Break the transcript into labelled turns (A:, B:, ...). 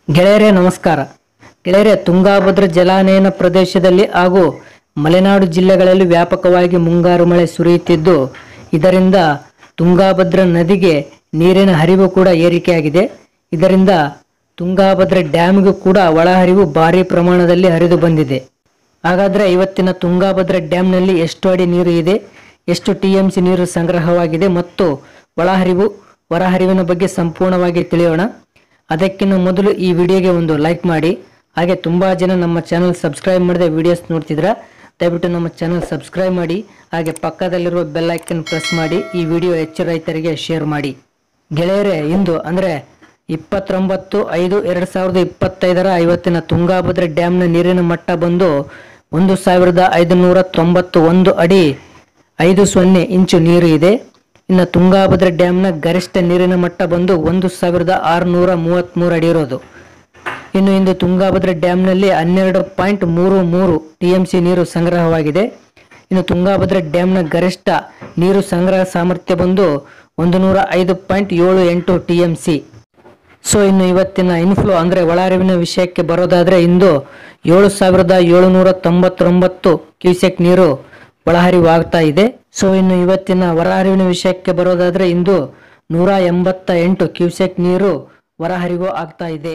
A: ಗೆಳೆಯರೇ ನಮಸ್ಕಾರ. ಗೆಳೆಯರೇ, ತುಂಗಾಭದ್ರಾ ಜಲಾನಯನ ಪ್ರದೇಶದಲ್ಲಿ ಹಾಗೂ ಮಲೆನಾಡು ಜಿಲ್ಲೆಗಳಲ್ಲಿ ವ್ಯಾಪಕವಾಗಿ ಮುಂಗಾರು ಮಳೆ ಸುರಿಯುತ್ತಿದ್ದು, ಇದರಿಂದ ತುಂಗಾಭದ್ರಾ ನದಿಗೆ ನೀರಿನ ಹರಿವು ಕೂಡ ಏರಿಕೆಯಾಗಿದೆ. ಇದರಿಂದ ತುಂಗಾಭದ್ರಾ ಡ್ಯಾಮ್ಗೂ ಕೂಡ ಒಳಹರಿವು ಭಾರಿ ಪ್ರಮಾಣದಲ್ಲಿ ಹರಿದು ಬಂದಿದೆ. ಹಾಗಾದರೆ ಇವತ್ತಿನ ತುಂಗಾಭದ್ರಾ ಡ್ಯಾಮ್ನಲ್ಲಿ ಎಷ್ಟು ಅಡಿ ನೀರು ಇದೆ, ಎಷ್ಟು TMC ನೀರು ಸಂಗ್ರಹವಾಗಿದೆ ಮತ್ತು ಒಳಹರಿವು ಹೊರಹರಿವಿನ ಬಗ್ಗೆ ಸಂಪೂರ್ಣವಾಗಿ ತಿಳಿಯೋಣ. ಅದಕ್ಕಿಂತ ಮೊದಲು ಈ ವಿಡಿಯೋಗೆ ಒಂದು ಲೈಕ್ ಮಾಡಿ. ಹಾಗೆ ತುಂಬ ಜನ ನಮ್ಮ ಚಾನಲ್ ಸಬ್ಸ್ಕ್ರೈಬ್ ಮಾಡದೆ ವಿಡಿಯೋಸ್ ನೋಡ್ತಿದ್ರೆ ದಯವಿಟ್ಟು ನಮ್ಮ ಚಾನಲ್ ಸಬ್ಸ್ಕ್ರೈಬ್ ಮಾಡಿ. ಹಾಗೆ ಪಕ್ಕದಲ್ಲಿರುವ ಬೆಲ್ ಐಕನ್ ಪ್ರೆಸ್ ಮಾಡಿ. ಈ ವಿಡಿಯೋ ಹೆಚ್ಚು ರೈತರಿಗೆ ಶೇರ್ ಮಾಡಿ. ಗೆಳೆಯರೇ, ಇಂದು ಅಂದರೆ 29/5/2025 ಇವತ್ತಿನ ತುಂಗಾಭದ್ರಾ ಡ್ಯಾಮ್ನ ನೀರಿನ ಮಟ್ಟ ಬಂದು 1591 ಅಡಿ 50 ಇಂಚು ನೀರು ಇದೆ. ಇನ್ನು ತುಂಗಾಭದ್ರಾ ಡ್ಯಾಮ್ನ ಗರಿಷ್ಠ ನೀರಿನ ಮಟ್ಟ ಬಂದು 1633 ಅಡಿ ಇರೋದು. ಇನ್ನು ಇಂದು ತುಂಗಾಭದ್ರಾ ಡ್ಯಾಮ್ನಲ್ಲಿ 12.33 TMC ನೀರು ಸಂಗ್ರಹವಾಗಿದೆ. ಇನ್ನು ತುಂಗಾಭದ್ರಾ ಡ್ಯಾಮ್ನ ಗರಿಷ್ಠ ನೀರು ಸಂಗ್ರಹ ಸಾಮರ್ಥ್ಯ ಬಂದು 105.78 TMC. ಸೊ ಇನ್ನು ಇವತ್ತಿನ ಇನ್ಫ್ಲೋ ಅಂದರೆ ಒಳಹರಿವಿನ ವಿಷಯಕ್ಕೆ ಬರೋದಾದರೆ, ಇಂದು 7799 ಕ್ಯೂಸೆಕ್ ನೀರು ಒಳಹರಿವು ಆಗ್ತಾ ಇದೆ. ಸೊ ಇನ್ನು ಇವತ್ತಿನ ಹೊರಹರಿವಿನ ವಿಷಯಕ್ಕೆ ಬರೋದಾದರೆ, ಇಂದು 188 ಕ್ಯೂಸೆಕ್ ನೀರು ಹೊರಹರಿವು ಆಗ್ತಾ ಇದೆ.